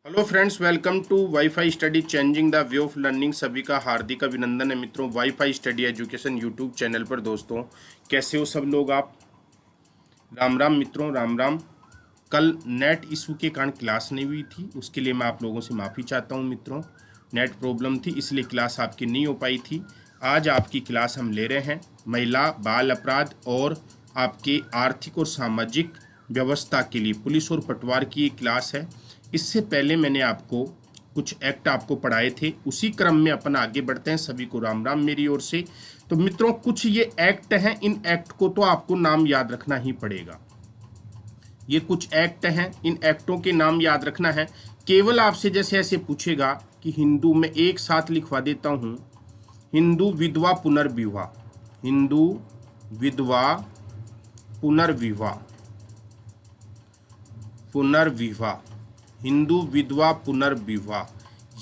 Hello friends, welcome to wifi study changing the way of learning. सभी का हार्दिक अभिनंदन है मित्रों, wifi study education YouTube channel पर। दोस्तों, कैसे हो सब लोग आप? राम राम मित्रों, राम राम। कल नेट इशू के कारण क्लास नहीं हुई थी, उसके लिए मैं आप लोगों से माफ़ी चाहता हूं मित्रों। नेट प्रॉब्लम थी, इसलिए क्लास आपकी नहीं हो पाई थी। आज आपकी क्लास हम ले रहे हैं महिला बाल अपराध और आपके आर्थिक और सामाजिक व्यवस्था के लिए पुलिस और पटवार की एक क्लास है। इससे पहले मैंने आपको कुछ एक्ट आपको पढ़ाए थे, उसी क्रम में अपन आगे बढ़ते हैं। सभी को राम राम मेरी ओर से। तो मित्रों, कुछ ये एक्ट हैं, इन एक्ट को तो आपको नाम याद रखना ही पड़ेगा। ये कुछ एक्ट हैं, इन एक्टों के नाम याद रखना है। केवल आपसे जैसे ऐसे पूछेगा कि हिंदू, में एक साथ लिखवा देता हूं, हिंदू विधवा पुनर्विवाह, हिंदू विधवा पुनर्विवाह, पुनर्विवाह, हिंदू विधवा पुनर्विवाह।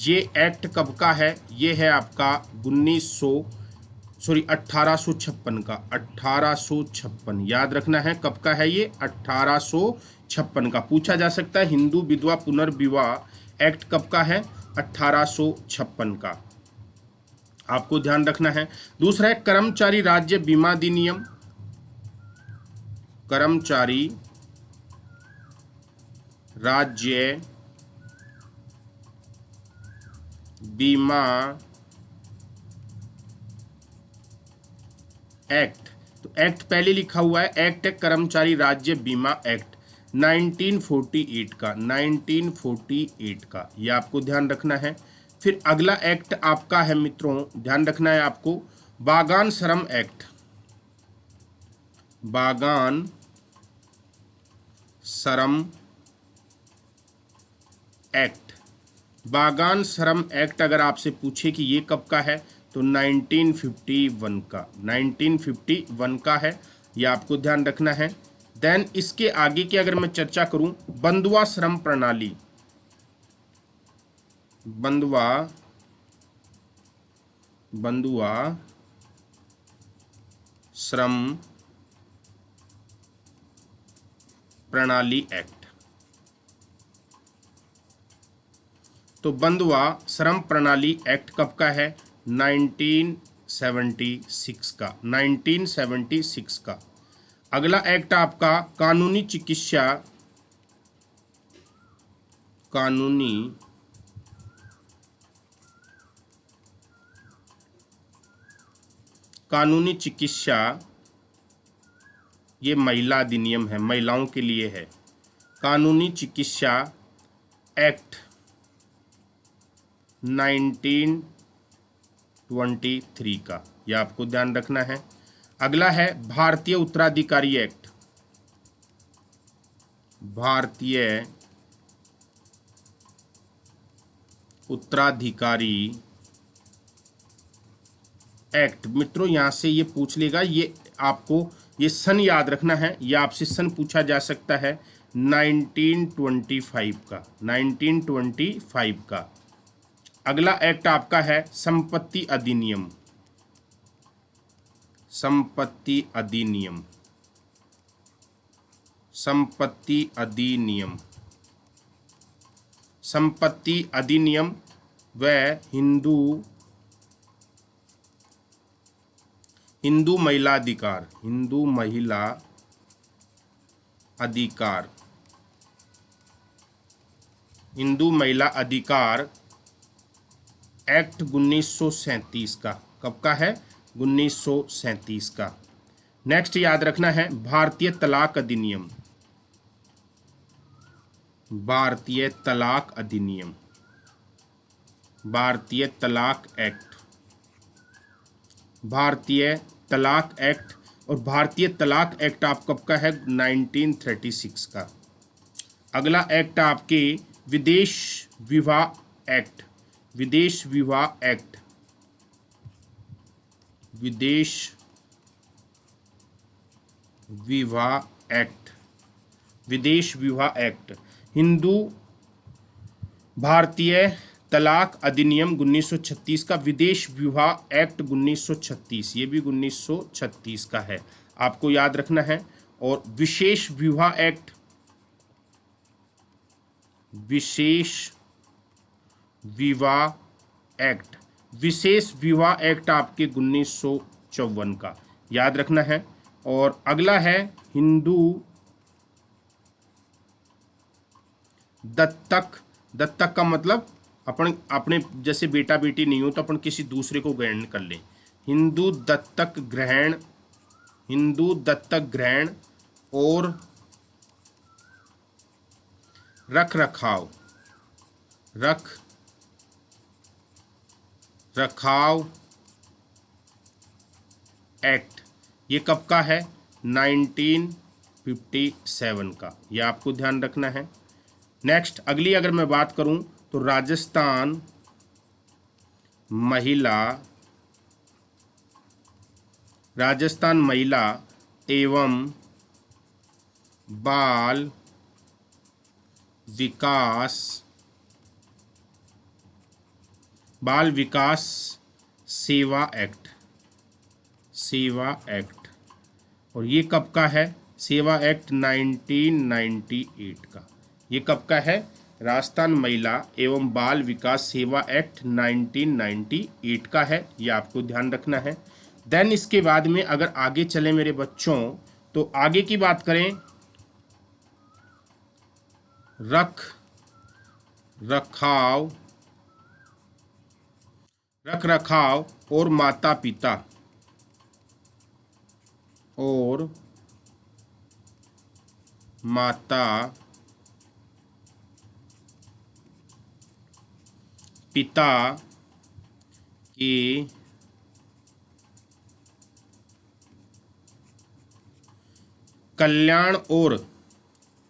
ये एक्ट कब का है? ये है आपका 1856 का। 1856 याद रखना है, कब का है ये? 1856 का। पूछा जा सकता है हिंदू विधवा पुनर्विवाह एक्ट कब का है? 1856 का, आपको ध्यान रखना है। दूसरा है कर्मचारी राज्य बीमा अधिनियम, कर्मचारी राज्य बीमा एक्ट। तो एक्ट पहले लिखा हुआ है, एक्ट है कर्मचारी राज्य बीमा एक्ट 1948 का, 1948 का, ये आपको ध्यान रखना है। फिर अगला एक्ट आपका है मित्रों, ध्यान रखना है आपको, बागान श्रम एक्ट, बागान श्रम एक्ट। बागान श्रम एक्ट अगर आपसे पूछे कि ये कब का है, तो 1951 का, 1951 का है, ये आपको ध्यान रखना है। देन इसके आगे की अगर मैं चर्चा करूं, बंधुआ श्रम प्रणाली, बंधुआ श्रम प्रणाली एक्ट। तो बंधुआ श्रम प्रणाली एक्ट कब का है? 1976 का, 1976 का। अगला एक्ट आपका कानूनी चिकित्सा, कानूनी कानूनी चिकित्सा, ये महिला अधिनियम है, महिलाओं के लिए है। कानूनी चिकित्सा एक्ट 1923 का, यह आपको ध्यान रखना है। अगला है भारतीय उत्तराधिकारी एक्ट, भारतीय उत्तराधिकारी एक्ट। मित्रों, यहां से ये पूछ लेगा, ये आपको ये सन याद रखना है, ये आपसे सन पूछा जा सकता है, 1925 का, 1925 का। अगला एक्ट आपका है संपत्ति अधिनियम, संपत्ति अधिनियम, संपत्ति अधिनियम, संपत्ति अधिनियम व हिंदू महिला अधिकार, हिंदू महिला अधिकार, हिंदू महिला अधिकार एक्ट 1937 का। कब का है? 1937 का। नेक्स्ट याद रखना है भारतीय तलाक अधिनियम, भारतीय तलाक अधिनियम, भारतीय तलाक एक्ट, भारतीय तलाक एक्ट। और भारतीय तलाक एक्ट आप कब का है? 1936 का। अगला एक्ट आपके विदेश विवाह एक्ट, विदेश विवाह एक्ट, विदेश विवाह एक्ट, विदेश विवाह एक्ट। हिंदू भारतीय तलाक अधिनियम 1936 का, विदेश विवाह एक्ट 1936, ये भी 1936 का है, आपको याद रखना है। और विशेष विवाह एक्ट, विशेष विवाह एक्ट, विशेष विवाह एक्ट आपके 1954 का, याद रखना है। और अगला है हिंदू दत्तक। दत्तक का मतलब अपन अपने जैसे बेटा बेटी नहीं हो तो अपन किसी दूसरे को ग्रहण कर लें। हिंदू दत्तक ग्रहण, हिंदू दत्तक ग्रहण और रख रखाव, रख रखाव एक्ट, ये कब का है? 1957 का, ये आपको ध्यान रखना है। नेक्स्ट अगली अगर मैं बात करूं तो राजस्थान महिला, राजस्थान महिला एवं बाल विकास, बाल विकास सेवा एक्ट, सेवा एक्ट, और ये कब का है? सेवा एक्ट 1998 का, ये कब का है? राजस्थान महिला एवं बाल विकास सेवा एक्ट 1998 का है, ये आपको ध्यान रखना है। देन इसके बाद में अगर आगे चले मेरे बच्चों तो आगे की बात करें, रख रखाव, रख रखाव और माता पिता, और माता पिता के कल्याण और,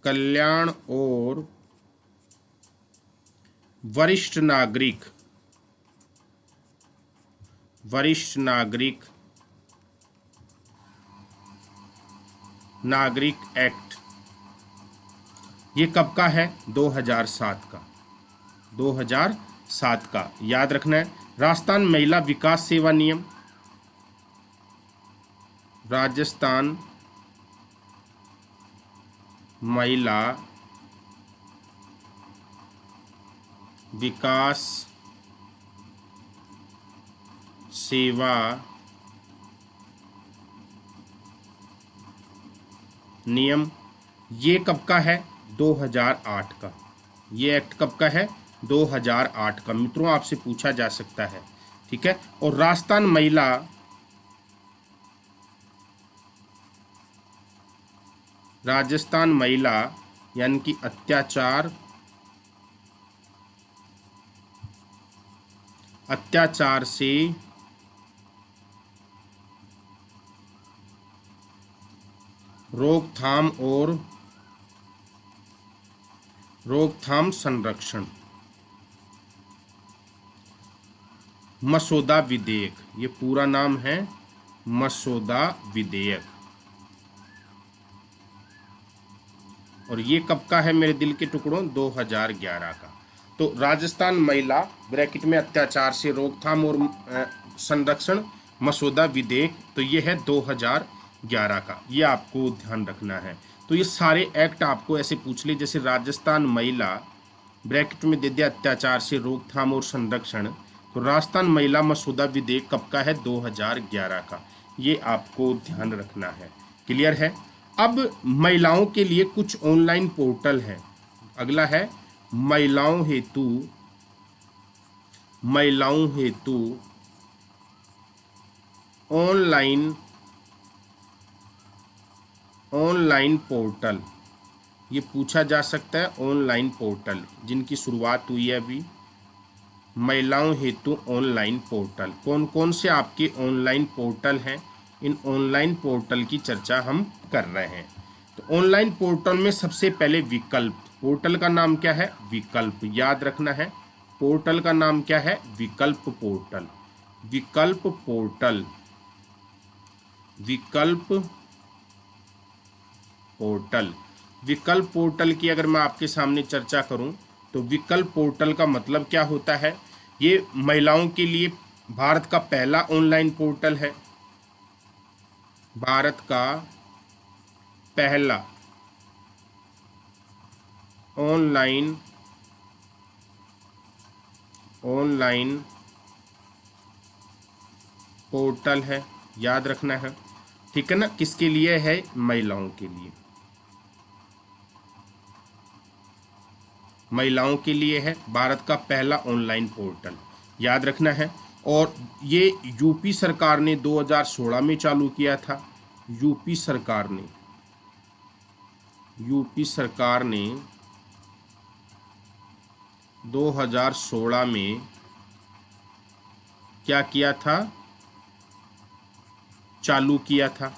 कल्याण और वरिष्ठ नागरिक, वरिष्ठ नागरिक, नागरिक एक्ट, ये कब का है? 2007 का, 2007 का, याद रखना है। राजस्थान महिला विकास सेवा नियम, राजस्थान महिला विकास सेवा नियम, ये कब का है? 2008 का, ये एक्ट कब का है? 2008 का, मित्रों आपसे पूछा जा सकता है, ठीक है। और राजस्थान महिला, राजस्थान महिला यानी कि अत्याचार, अत्याचार से रोकथाम और रोकथाम संरक्षण मसौदा विधेयक, ये पूरा नाम है मसौदा विधेयक, और ये कब का है मेरे दिल के टुकड़ों? 2011 का। तो राजस्थान महिला ब्रैकेट में अत्याचार से रोकथाम और संरक्षण मसौदा विधेयक, तो ये है 2011 का, ये आपको ध्यान रखना है। तो ये सारे एक्ट आपको ऐसे पूछ ले, जैसे राजस्थान महिला ब्रैकेट में दे दिया अत्याचार से रोकथाम और संरक्षण, तो राजस्थान महिला मसौदा विधेयक कब का है? 2011 का, ये आपको ध्यान रखना है। क्लियर है? अब महिलाओं के लिए कुछ ऑनलाइन पोर्टल हैं। अगला है महिलाओं हेतु, महिलाओं हेतु ऑनलाइन, ऑनलाइन पोर्टल, ये पूछा जा सकता है। ऑनलाइन पोर्टल जिनकी शुरुआत हुई है अभी, महिलाओं हेतु ऑनलाइन पोर्टल, कौन कौन से आपके ऑनलाइन पोर्टल हैं? इन ऑनलाइन पोर्टल की चर्चा हम कर रहे हैं। तो ऑनलाइन पोर्टल में सबसे पहले विकल्प, पोर्टल का नाम क्या है? विकल्प, याद रखना है। पोर्टल का नाम क्या है? विकल्प पोर्टल, विकल्प पोर्टल, विकल्प पोर्टल। विकल्प पोर्टल की अगर मैं आपके सामने चर्चा करूं तो विकल्प पोर्टल का मतलब क्या होता है? ये महिलाओं के लिए भारत का पहला ऑनलाइन पोर्टल है, भारत का पहला ऑनलाइन ऑनलाइन पोर्टल है, याद रखना है, ठीक है ना। किसके लिए है? महिलाओं के लिए, महिलाओं के लिए है, भारत का पहला ऑनलाइन पोर्टल, याद रखना है। और ये यूपी सरकार ने 2016 में चालू किया था। यूपी सरकार ने, यूपी सरकार ने 2016 में क्या किया था? चालू किया था,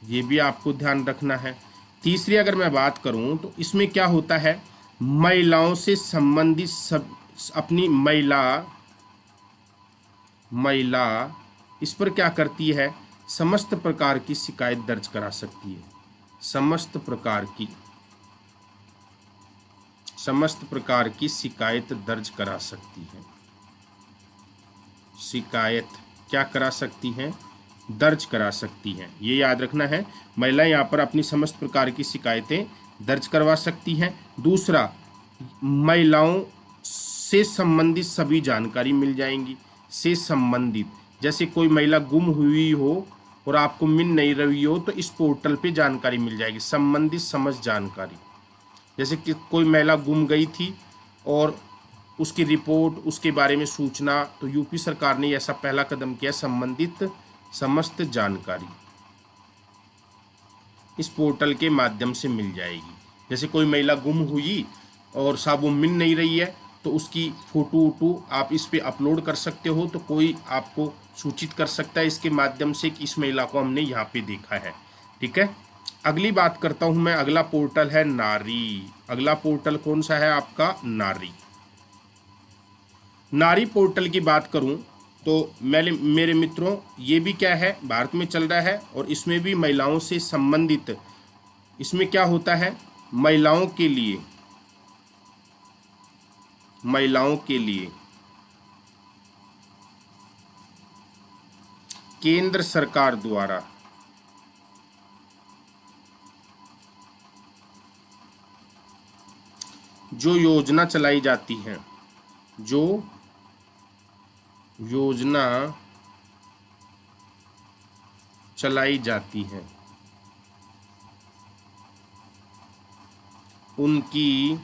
ये भी आपको ध्यान रखना है। तीसरी अगर मैं बात करूं तो इसमें क्या होता है, महिलाओं से संबंधित सब अपनी महिला इस पर क्या करती है, समस्त प्रकार की शिकायत दर्ज करा सकती है। समस्त प्रकार की शिकायत दर्ज करा सकती है। शिकायत क्या करा सकती हैं? दर्ज करा सकती हैं, ये याद रखना है। महिला यहाँ पर अपनी समस्त प्रकार की शिकायतें दर्ज करवा सकती हैं। दूसरा, महिलाओं से संबंधित सभी जानकारी मिल जाएंगी। से संबंधित, जैसे कोई महिला गुम हुई हो और आपको मिल नहीं रही हो तो इस पोर्टल पे जानकारी मिल जाएगी। संबंधित समझ जानकारी, जैसे कि कोई महिला गुम गई थी और उसकी रिपोर्ट, उसके बारे में सूचना, तो यूपी सरकार ने ऐसा पहला कदम किया, संबंधित समस्त जानकारी इस पोर्टल के माध्यम से मिल जाएगी। जैसे कोई महिला गुम हुई और साहब वो मिल नहीं रही है तो उसकी फोटो वोटो आप इस पे अपलोड कर सकते हो, तो कोई आपको सूचित कर सकता है इसके माध्यम से कि इस महिला को हमने यहाँ पे देखा है, ठीक है। अगली बात करता हूं मैं, अगला पोर्टल है नारी। अगला पोर्टल कौन सा है आपका? नारी। नारी पोर्टल की बात करूं तो मेरे मित्रों, ये भी क्या है, भारत में चल रहा है और इसमें भी महिलाओं से संबंधित, इसमें क्या होता है, महिलाओं के लिए केंद्र सरकार द्वारा जो योजना चलाई जाती है, जो योजना चलाई जाती है, उनकी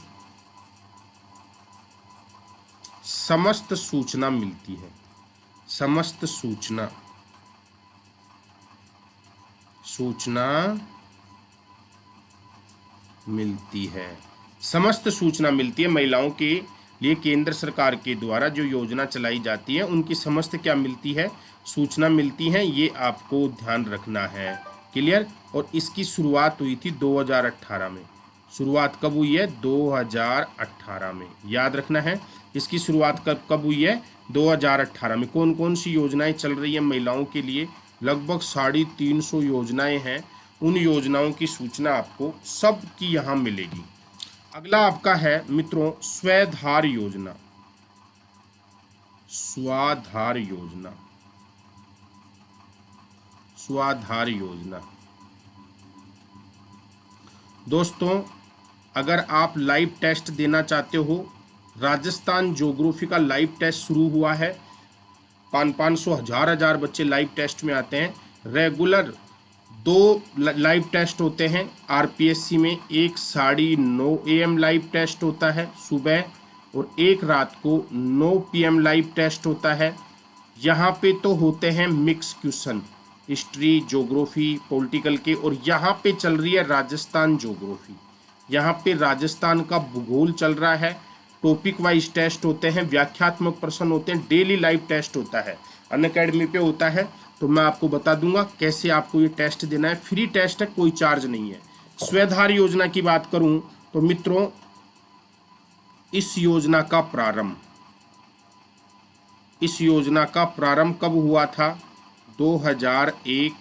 समस्त सूचना मिलती है। समस्त सूचना मिलती है। समस्त सूचना मिलती है महिलाओं के लिए केंद्र सरकार के द्वारा जो योजना चलाई जाती है उनकी समस्त क्या मिलती है, सूचना मिलती है। ये आपको ध्यान रखना है, क्लियर। और इसकी शुरुआत हुई थी 2018 में। शुरुआत कब हुई है? 2018 में, याद रखना है। इसकी शुरुआत कब हुई है? 2018 में। कौन कौन सी योजनाएं चल रही है महिलाओं के लिए? लगभग 350 योजनाएं हैं। उन योजनाओं की सूचना आपको सब की यहाँ मिलेगी। अगला आपका है मित्रों स्वाधार योजना। स्वाधार योजना, स्वाधार योजना। दोस्तों, अगर आप लाइव टेस्ट देना चाहते हो, राजस्थान ज्योग्राफी का लाइव टेस्ट शुरू हुआ है। 500 हजार बच्चे लाइव टेस्ट में आते हैं। रेगुलर 2 लाइव टेस्ट होते हैं आरपीएससी में। एक 9:30 AM लाइव टेस्ट होता है सुबह, और एक रात को 9 PM लाइव टेस्ट होता है। यहाँ पे तो होते हैं mix question, history, geography, political के। और यहाँ पे चल रही है राजस्थान ज्योग्राफी। यहाँ पे राजस्थान का भूगोल चल रहा है। टॉपिक वाइज टेस्ट होते हैं, व्याख्यात्मक प्रश्न होते हैं, डेली लाइव टेस्ट होता है, अनअकैडमी पे होता है। तो मैं आपको बता दूंगा कैसे आपको ये टेस्ट देना है। फ्री टेस्ट है, कोई चार्ज नहीं है। स्वाधार योजना की बात करूं तो मित्रों, इस योजना का प्रारंभ कब हुआ था? 2001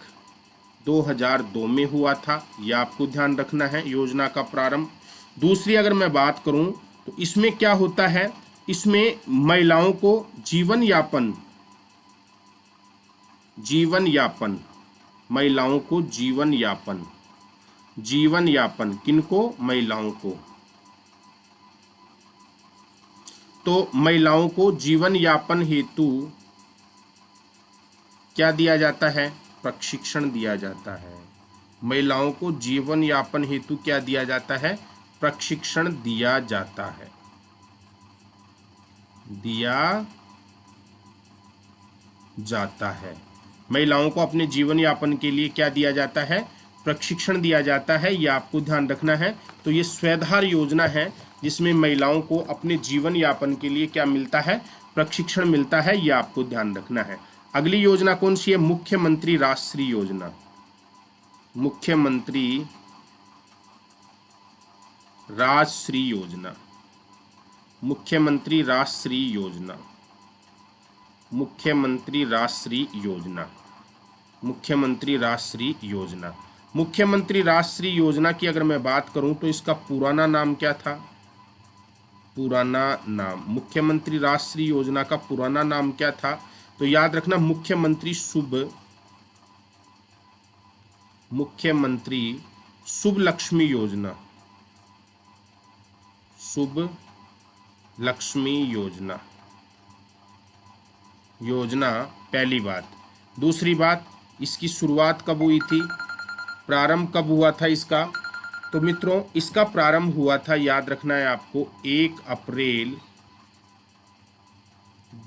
2002 में हुआ था। यह आपको ध्यान रखना है, योजना का प्रारंभ। दूसरी अगर मैं बात करूं तो इसमें क्या होता है, इसमें महिलाओं को जीवन यापन, महिलाओं को जीवन यापन, किनको? महिलाओं को। तो महिलाओं को जीवन यापन हेतु क्या दिया जाता है? प्रशिक्षण दिया जाता है। महिलाओं को जीवन यापन हेतु क्या दिया जाता है? प्रशिक्षण दिया जाता है। दिया जाता है। महिलाओं को अपने जीवन यापन के लिए क्या दिया जाता है? प्रशिक्षण दिया जाता है। यह आपको ध्यान रखना है। तो ये स्वैधार योजना है जिसमें महिलाओं को अपने जीवन यापन के लिए क्या मिलता है? प्रशिक्षण मिलता है। यह आपको ध्यान रखना है। अगली योजना कौन सी है? मुख्यमंत्री राजश्री योजना। मुख्यमंत्री राजश्री योजना। मुख्यमंत्री राजश्री योजना। मुख्यमंत्री राजश्री योजना। मुख्यमंत्री राजश्री योजना। मुख्यमंत्री राजश्री योजना की अगर मैं बात करूं तो इसका पुराना नाम क्या था? पुराना नाम मुख्यमंत्री राजश्री योजना का पुराना नाम क्या था? तो याद रखना, मुख्यमंत्री शुभ लक्ष्मी योजना। शुभ लक्ष्मी योजना। योजना पहली बात। दूसरी बात, इसकी शुरुआत कब हुई थी? प्रारंभ कब हुआ था इसका? तो मित्रों इसका प्रारंभ हुआ था, याद रखना है आपको, 1 अप्रैल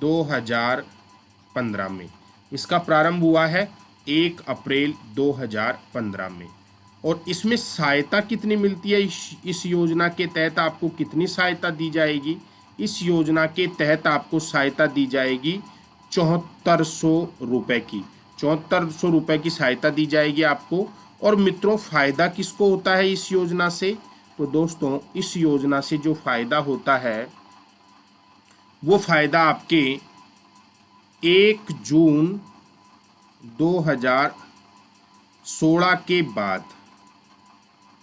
2015 में। इसका प्रारंभ हुआ है 1 अप्रैल 2015 में। और इसमें सहायता कितनी मिलती है? इस योजना के तहत आपको कितनी सहायता दी जाएगी? इस योजना के तहत आपको सहायता दी जाएगी 7400 रुपए की। 7400 रुपए की सहायता दी जाएगी आपको। और मित्रों फायदा किसको होता है इस योजना से? तो दोस्तों इस योजना से जो फायदा होता है वो फायदा आपके 1 जून 2016 के बाद,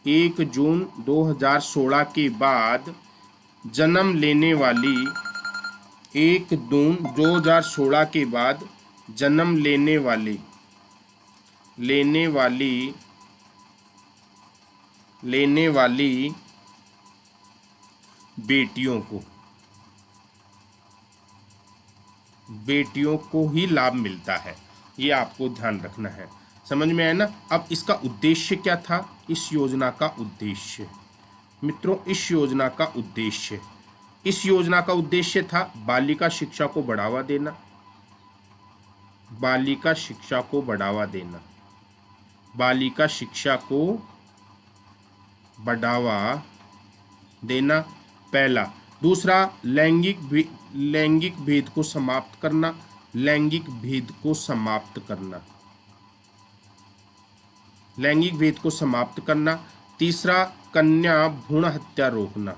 1 जून 2016 के बाद जन्म लेने वाली, 1 जून 2016 के बाद जन्म लेने वाली बेटियों को ही लाभ मिलता है। ये आपको ध्यान रखना है। समझ में आया ना? अब इसका उद्देश्य क्या था? इस योजना का उद्देश्य मित्रों, इस योजना का उद्देश्य था बालिका शिक्षा को बढ़ावा देना। बालिका शिक्षा को बढ़ावा देना। बालिका शिक्षा को बढ़ावा देना पहला। दूसरा, लैंगिक भेद को समाप्त करना। लैंगिक भेद को समाप्त करना। लैंगिक भेद को समाप्त करना। तीसरा, कन्या भ्रूण हत्या रोकना।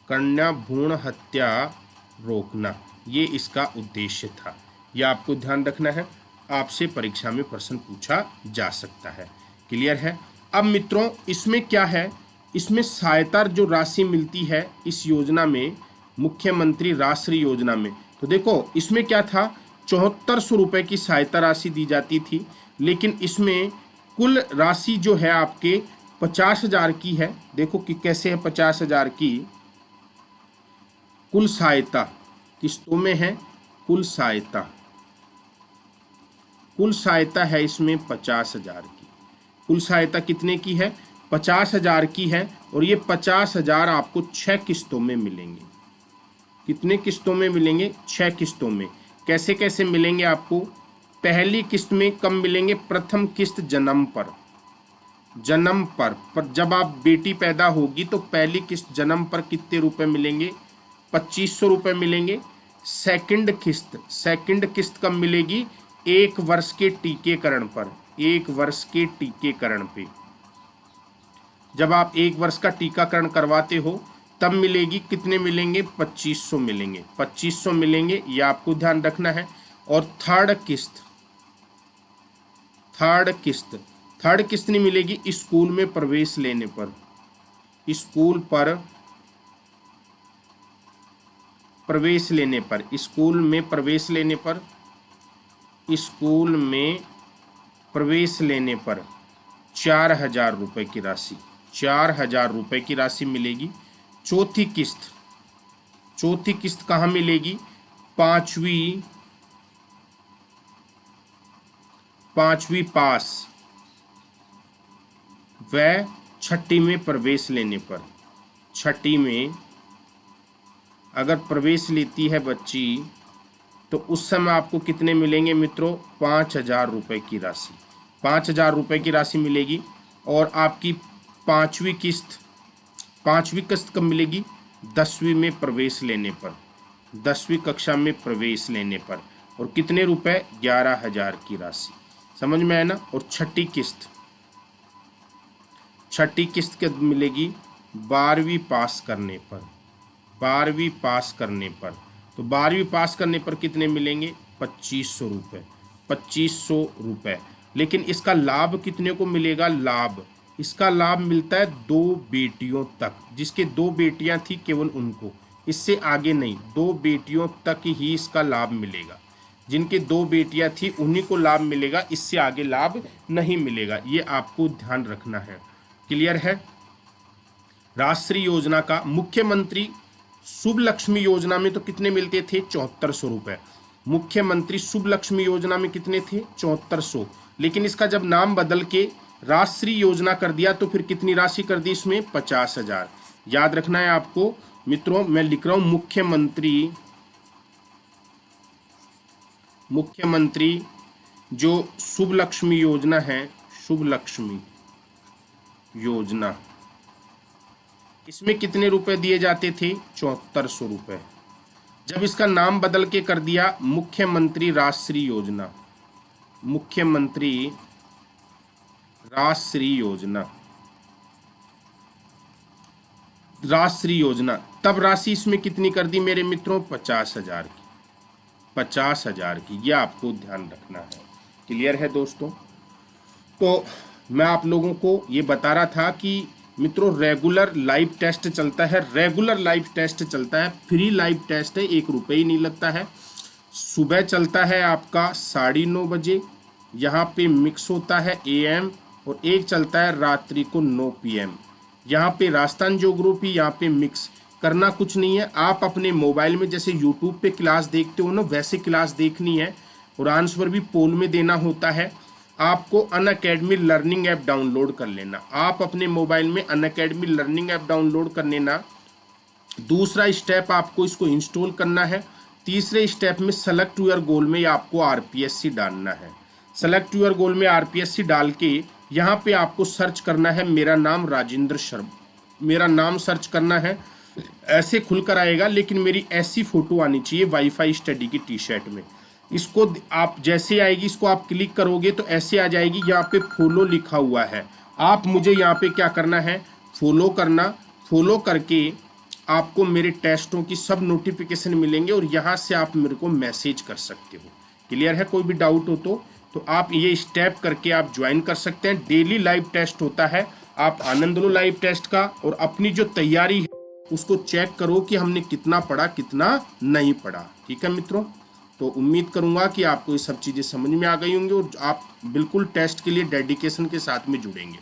कन्या भ्रूण हत्या रोकना। ये इसका उद्देश्य था। यह आपको ध्यान रखना है। आपसे परीक्षा में प्रश्न पूछा जा सकता है। क्लियर है? अब मित्रों इसमें क्या है? इसमें सहायता जो राशि मिलती है इस योजना में, मुख्यमंत्री राजश्री योजना में, तो देखो इसमें क्या था? 7400 रुपए की सहायता राशि दी जाती थी। लेकिन इसमें कुल राशि जो है आपके 50,000 की है। देखो कि कैसे है 50,000 की कुल सहायता किस्तों में है। कुल सहायता है इसमें 50,000 की। कुल सहायता कितने की है? 50,000 की है। और ये 50,000 आपको 6 किस्तों में मिलेंगे। कितने किस्तों में मिलेंगे? 6 किस्तों में। कैसे कैसे मिलेंगे आपको? पहली किस्त में कब मिलेंगे? प्रथम किस्त जन्म पर जब आप बेटी पैदा होगी तो पहली किस्त जन्म पर कितने रुपए मिलेंगे? 2500 रुपए मिलेंगे। सेकंड किस्त कब मिलेगी? 1 वर्ष के टीकेकरण पर। 1 वर्ष के टीकेकरण पे जब आप 1 वर्ष का टीकाकरण करवाते हो तब मिलेगी। कितने मिलेंगे? 2500 मिलेंगे। 2500 मिलेंगे, ये आपको ध्यान रखना है। और थर्ड किस्त नहीं मिलेगी स्कूल में प्रवेश लेने पर। स्कूल में प्रवेश लेने पर 4,000 रुपए की राशि, 4,000 रुपए की राशि मिलेगी। चौथी किस्त चौथी किस्त कहाँ मिलेगी? पांचवी पास व छठी में प्रवेश लेने पर। छठी में अगर प्रवेश लेती है बच्ची तो उस समय आपको कितने मिलेंगे मित्रों? 5,000 रुपये की राशि, 5,000 रुपये की राशि मिलेगी। और आपकी पांचवी किस्त कब मिलेगी? 10वीं में प्रवेश लेने पर, 10वीं कक्षा में प्रवेश लेने पर। और कितने रुपए? 11,000 की राशि। समझ में आया ना? और छठी किस्त कब मिलेगी? 12वीं पास करने पर, 12वीं पास करने पर। तो 12वीं पास करने पर कितने मिलेंगे? 2,500 रुपये, 2,500 रुपये। लेकिन इसका लाभ कितने को मिलेगा? इसका लाभ मिलता है 2 बेटियों तक। जिसके 2 बेटियां थी केवल उनको, इससे आगे नहीं। 2 बेटियों तक ही इसका लाभ मिलेगा। जिनके 2 बेटियां थी उन्हीं को लाभ मिलेगा, इससे आगे लाभ नहीं मिलेगा। ये आपको ध्यान रखना है। क्लियर है? राष्ट्रीय योजना का मुख्यमंत्री शुभ लक्ष्मी योजना में तो कितने मिलते थे? 7400 रुपये। मुख्यमंत्री शुभ लक्ष्मी योजना में कितने थे? 7400। लेकिन इसका जब नाम बदल के राष्ट्रीय योजना कर दिया तो फिर कितनी राशि कर दी इसमें? 50,000। याद रखना है आपको मित्रों। मैं लिख रहा हूं मुख्यमंत्री जो शुभ लक्ष्मी योजना है, शुभ लक्ष्मी योजना, इसमें कितने रुपए दिए जाते थे? 7400 रुपये। जब इसका नाम बदल के कर दिया मुख्यमंत्री राष्ट्रीय योजना, मुख्यमंत्री राष्ट्रीय योजना, तब राशि इसमें कितनी कर दी मेरे मित्रों? 50,000 की, 50,000 की। यह आपको ध्यान रखना है। क्लियर है दोस्तों? तो मैं आप लोगों को ये बता रहा था कि मित्रों रेगुलर लाइव टेस्ट चलता है, रेगुलर लाइव टेस्ट चलता है, फ्री लाइव टेस्ट है, 1 रुपये ही नहीं लगता है। सुबह चलता है आपका 9:30 बजे, यहाँ पे मिक्स होता है AM, और एक चलता है रात्रि को 9 PM। यहाँ पे राजस्थान ज्योग्राफी, यहाँ पे मिक्स। करना कुछ नहीं है, आप अपने मोबाइल में जैसे यूट्यूब पे क्लास देखते हो ना, वैसे क्लास देखनी है। और आंसर भी पोल में देना होता है। आपको अनअकैडमी लर्निंग ऐप डाउनलोड कर लेना। आप अपने मोबाइल में अनअकैडमी लर्निंग ऐप डाउनलोड कर लेना। दूसरा स्टेप आपको इसको इंस्टॉल करना है। तीसरे स्टेप में सेलेक्ट योर गोल में आपको RPSC डालना है। सेलेक्ट योर गोल में RPSC डाल के यहाँ पे आपको सर्च करना है मेरा नाम राजेंद्र शर्मा, मेरा नाम सर्च करना है। ऐसे खुलकर आएगा, लेकिन मेरी ऐसी फोटो आनी चाहिए वाईफाई स्टडी की टी-शर्ट में। इसको आप जैसे आएगी, इसको आप क्लिक करोगे तो ऐसे आ जाएगी। यहाँ पे फॉलो लिखा हुआ है, आप मुझे यहाँ पे क्या करना है? फॉलो करना। फॉलो करके आपको मेरे टेस्टों की सब नोटिफिकेशन मिलेंगे और यहाँ से आप मेरे को मैसेज कर सकते हो। क्लियर है? कोई भी डाउट हो तो आप ये स्टेप करके आप ज्वाइन कर सकते हैं। डेली लाइव टेस्ट होता है, आप आनंद लो लाइव टेस्ट का। और अपनी जो तैयारी है उसको चेक करो कि हमने कितना पढ़ा, कितना नहीं पढ़ा। ठीक है मित्रों? तो उम्मीद करूंगा कि आपको ये सब चीज़ें समझ में आ गई होंगी और आप बिल्कुल टेस्ट के लिए डेडिकेशन के साथ में जुड़ेंगे।